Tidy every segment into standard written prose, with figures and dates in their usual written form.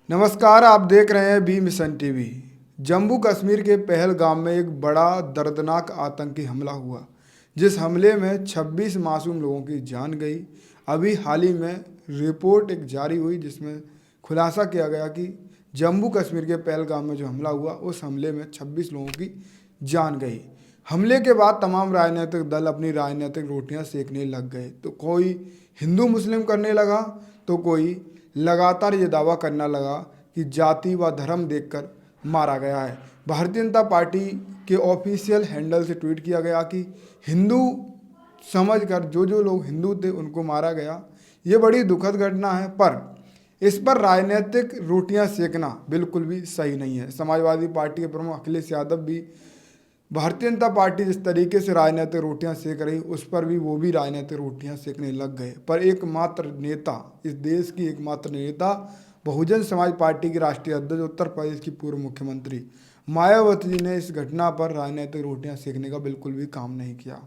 नमस्कार, आप देख रहे हैं B mission TV. Jammu Kashmir के पहलगाम में एक बड़ा दर्दनाक आतंकी हमला हुआ, जिस हमले में 26 मासूम लोगों की जान गई। अभी हाल ही में रिपोर्ट एक जारी हुई जिसमें खुलासा किया गया कि जम्मू कश्मीर के पहलगाम में जो हमला हुआ उस हमले में 26 लोगों की जान गई। हमले के बाद तमाम राजनीतिक दल अपनी राजनीतिक रोटियां सेकने लग गए। तो कोई हिंदू मुस्लिम करने लगा, तो कोई लगातार ये दावा करना लगा कि जाति व धर्म देखकर मारा गया है। भारतीय जनता पार्टी के ऑफिशियल हैंडल से ट्वीट किया गया कि हिंदू समझकर जो जो लोग हिंदू थे उनको मारा गया। ये बड़ी दुखद घटना है, पर इस पर राजनीतिक रोटियां सेकना बिल्कुल भी सही नहीं है। समाजवादी पार्टी के प्रमुख अखिलेश यादव भी भारतीय जनता पार्टी जिस तरीके से राजनीतिक रोटियां सेक रही उस पर भी वो भी राजनीतिक रोटियां सेकने लग गए। पर एकमात्र नेता, इस देश की एकमात्र नेता, बहुजन समाज पार्टी की राष्ट्रीय अध्यक्ष, उत्तर प्रदेश की पूर्व मुख्यमंत्री मायावती जी ने इस घटना पर राजनीतिक रोटियां सेकने का बिल्कुल भी काम नहीं किया।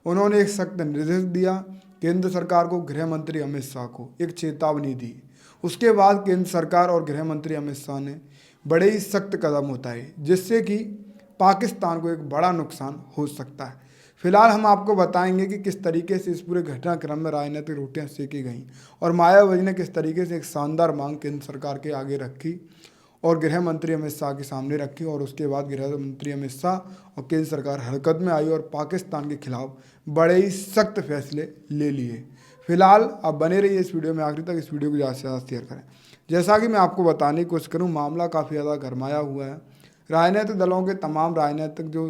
उन्होंने एक सख्त निर्देश दिया केंद्र सरकार को, गृह मंत्री अमित शाह को एक चेतावनी दी। उसके बाद केंद्र सरकार और गृह मंत्री अमित शाह ने बड़े ही सख्त कदम उठाए, जिससे कि पाकिस्तान को एक बड़ा नुकसान हो सकता है। फिलहाल हम आपको बताएंगे कि किस तरीके से इस पूरे घटनाक्रम में राजनीतिक रोटियां सेकी गईं और मायावती ने किस तरीके से एक शानदार मांग केंद्र सरकार के आगे रखी और गृह मंत्री अमित शाह के सामने रखी। और उसके बाद गृह मंत्री अमित शाह और केंद्र सरकार हरकत में आई और पाकिस्तान के खिलाफ बड़े ही सख्त फैसले ले लिए। फिलहाल आप बने रहिए इस वीडियो में आखिर तक। इस वीडियो को ज़्यादा से ज़्यादा शेयर करें। जैसा कि मैं आपको बताने की कोशिश करूँ, मामला काफ़ी ज़्यादा गरमाया हुआ है। राजनीतिक दलों के तमाम राजनीतिक जो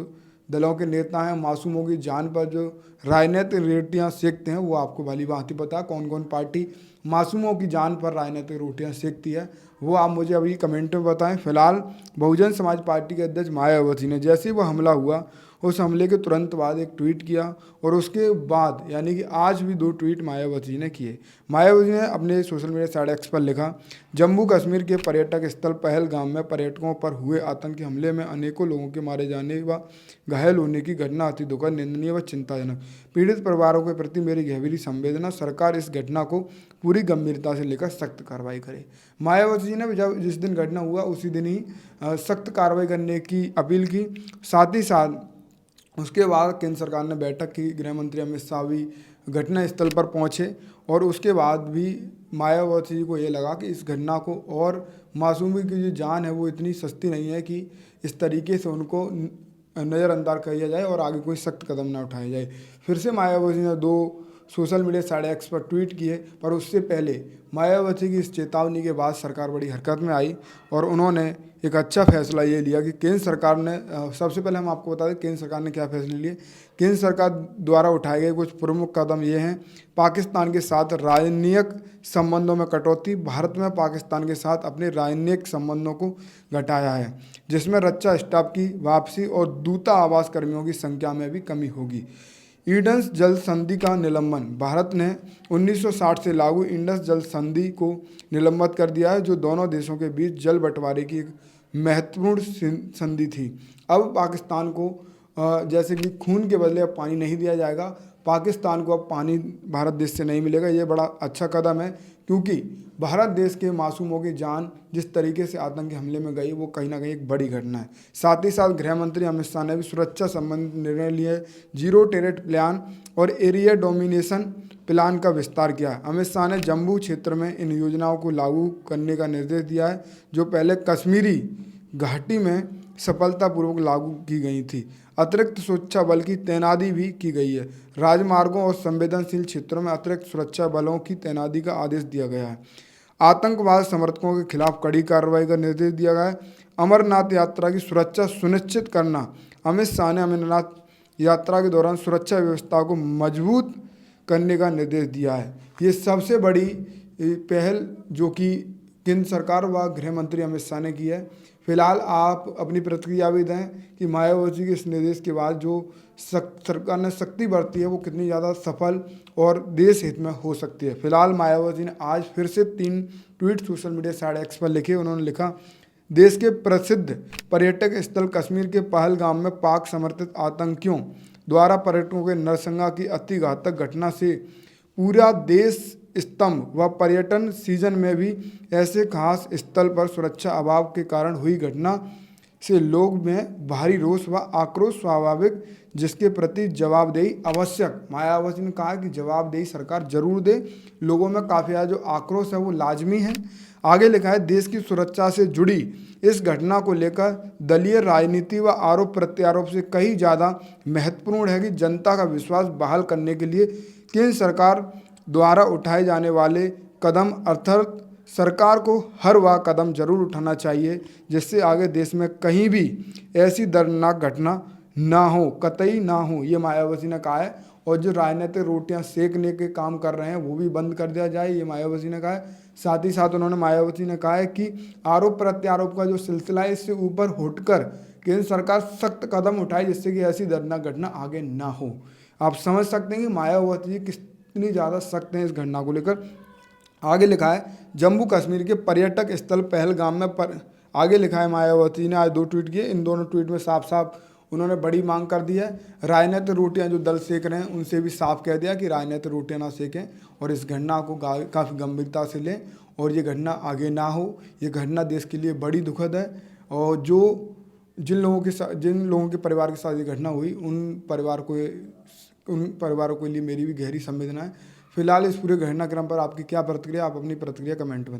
दलों के नेता हैं, मासूमों की जान पर जो राजनीतिक रोटियां सेकते हैं, वो आपको भली भांति पता है कौन कौन पार्टी मासूमों की जान पर राजनीतिक रोटियां सेकती है, वो आप मुझे अभी कमेंट में बताएं। फिलहाल बहुजन समाज पार्टी के अध्यक्ष मायावती ने जैसे ही वो हमला हुआ, उस हमले के तुरंत बाद एक ट्वीट किया और उसके बाद यानी कि आज भी 2 ट्वीट मायावती जी ने किए। मायावती ने अपने सोशल मीडिया साइट एक्स पर लिखा, जम्मू कश्मीर के पर्यटक स्थल पहलगाम में पर्यटकों पर हुए आतंकी हमले में अनेकों लोगों के मारे जाने व घायल होने की घटना अति दुखद, निंदनीय व चिंताजनक। पीड़ित परिवारों के प्रति मेरी गहरी संवेदना। सरकार इस घटना को पूरी गंभीरता से लेकर सख्त कार्रवाई करे। मायावती जी ने जब जिस दिन घटना हुआ उसी दिन ही सख्त कार्रवाई करने की अपील की। साथ ही साथ उसके बाद केंद्र सरकार ने बैठक की, गृह मंत्री अमित शाह भी घटना स्थल पर पहुंचे और उसके बाद भी मायावती जी को ये लगा कि इस घटना को और मासूमी की जो जान है वो इतनी सस्ती नहीं है कि इस तरीके से उनको नज़रअंदाज किया जाए और आगे कोई सख्त कदम ना उठाया जाए। फिर से मायावती ने 2 सोशल मीडिया साइट एक्स पर ट्वीट किए, पर उससे पहले मायावती की इस चेतावनी के बाद सरकार बड़ी हरकत में आई और उन्होंने एक अच्छा फैसला ये लिया कि केंद्र सरकार ने सबसे पहले हम आपको बता दें केंद्र सरकार ने क्या फैसले लिए। केंद्र सरकार द्वारा उठाए गए कुछ प्रमुख कदम ये हैं। पाकिस्तान के साथ राजनयिक संबंधों में कटौती। भारत में पाकिस्तान के साथ अपने राजनयिक संबंधों को घटाया है, जिसमें रक्षा स्टाफ की वापसी और दूतावास कर्मियों की संख्या में भी कमी होगी। इंडस जल संधि का निलंबन। भारत ने 1960 से लागू इंडस जल संधि को निलंबित कर दिया है, जो दोनों देशों के बीच जल बंटवारे की एक महत्वपूर्ण संधि थी। अब पाकिस्तान को जैसे कि खून के बदले अब पानी नहीं दिया जाएगा, पाकिस्तान को अब पानी भारत देश से नहीं मिलेगा। ये बड़ा अच्छा कदम है, क्योंकि भारत देश के मासूमों की जान जिस तरीके से आतंकी हमले में गई वो कहीं ना कहीं एक बड़ी घटना है। साथ ही साथ गृह मंत्री अमित शाह ने भी सुरक्षा संबंधित निर्णय लिए। जीरो टेरर प्लान और एरिया डोमिनेशन प्लान का विस्तार किया। अमित शाह ने जम्मू क्षेत्र में इन योजनाओं को लागू करने का निर्देश दिया है, जो पहले कश्मीरी घाटी में सफलतापूर्वक लागू की गई थी। अतिरिक्त सुरक्षा बल की तैनाती भी की गई है। राजमार्गों और संवेदनशील क्षेत्रों में अतिरिक्त सुरक्षा बलों की तैनाती का आदेश दिया गया है। आतंकवाद समर्थकों के खिलाफ कड़ी कार्रवाई का निर्देश दिया गया है। अमरनाथ यात्रा की सुरक्षा सुनिश्चित करना। अमित शाह ने अमरनाथ यात्रा के दौरान सुरक्षा व्यवस्था को मजबूत करने का निर्देश दिया है। ये सबसे बड़ी पहल जो कि केंद्र सरकार व गृह मंत्री अमित शाह ने की है। फिलहाल आप अपनी प्रतिक्रिया भी दें कि मायावती के इस निर्देश के बाद जो सरकार ने सख्ती बरती है वो कितनी ज़्यादा सफल और देश हित में हो सकती है। फिलहाल मायावती ने आज फिर से 3 tweet social media site x पर लिखे। उन्होंने लिखा, देश के प्रसिद्ध पर्यटक स्थल कश्मीर के पहलगाम में पाक समर्थित आतंकियों द्वारा पर्यटकों के नरसंहार की अति घातक घटना से पूरा देश स्तंभ व पर्यटन सीजन में भी ऐसे खास स्थल पर सुरक्षा अभाव के कारण हुई घटना से लोग में भारी रोष व आक्रोश स्वाभाविक, जिसके प्रति जवाबदेही आवश्यक। मायावती ने कहा कि जवाबदेही सरकार जरूर दे। लोगों में काफ़ी ज़्यादा जो आक्रोश है वो लाजमी है। आगे लिखा है, देश की सुरक्षा से जुड़ी इस घटना को लेकर दलीय राजनीति व आरोप प्रत्यारोप से कहीं ज़्यादा महत्वपूर्ण है कि जनता का विश्वास बहाल करने के लिए केंद्र सरकार द्वारा उठाए जाने वाले कदम, अर्थात सरकार को हर वह कदम जरूर उठाना चाहिए जिससे आगे देश में कहीं भी ऐसी दर्दनाक घटना ना हो, कतई ना हो। ये मायावती ने कहा है। और जो राजनीतिक रोटियां सेकने के काम कर रहे हैं वो भी बंद कर दिया जाए, ये मायावती ने कहा है। साथ ही साथ उन्होंने मायावती ने कहा है कि आरोप प्रत्यारोप का जो सिलसिला है इससे ऊपर उठकर केंद्र सरकार सख्त कदम उठाए जिससे कि ऐसी दर्दनाक घटना आगे ना हो। आप समझ सकते हैं कि मायावती जी कितनी ज़्यादा सख्त हैं इस घटना को लेकर। आगे लिखा है, जम्मू कश्मीर के पर्यटक स्थल पहलगाम में आगे लिखा है, मायावती ने आज 2 ट्वीट किए। इन दोनों ट्वीट में साफ साफ उन्होंने बड़ी मांग कर दी है। राजनीतिक रोटियां जो दल सेक रहे हैं उनसे भी साफ कह दिया कि राजनीतिक रोटियां ना सेकें और इस घटना को काफ़ी गंभीरता से लें और ये घटना आगे ना हो। ये घटना देश के लिए बड़ी दुखद है और जिन लोगों के परिवार के साथ ये घटना हुई उन परिवारों के लिए मेरी भी गहरी संवेदना है। फिलहाल इस पूरे घटनाक्रम पर आपकी क्या प्रतिक्रिया, आप अपनी प्रतिक्रिया कमेंट में